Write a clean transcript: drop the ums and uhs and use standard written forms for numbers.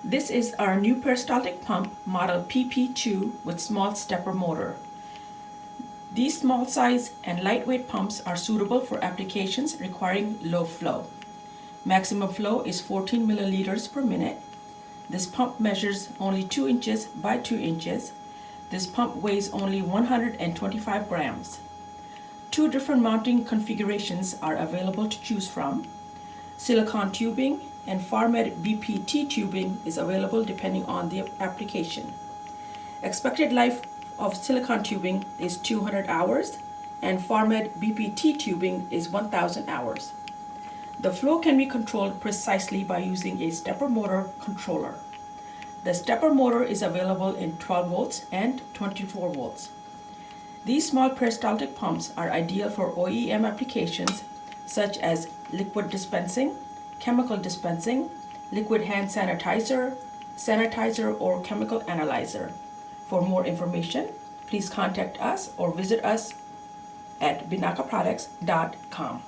This is our new peristaltic pump model PP-2 with small stepper motor. These small size and lightweight pumps are suitable for applications requiring low flow. Maximum flow is 14 milliliters per minute. This pump measures only 2 inches by 2 inches. This pump weighs only 125 grams. 2 different mounting configurations are available to choose from. Silicone tubing and Farmed BPT tubing is available depending on the application. Expected life of silicone tubing is 200 hours and Farmed BPT tubing is 1000 hours. The flow can be controlled precisely by using a stepper motor controller. The stepper motor is available in 12 volts and 24 volts. These small peristaltic pumps are ideal for OEM applications such as liquid dispensing, chemical dispensing, liquid hand sanitizer, or chemical analyzer. For more information, please contact us or visit us at binacaproducts.com.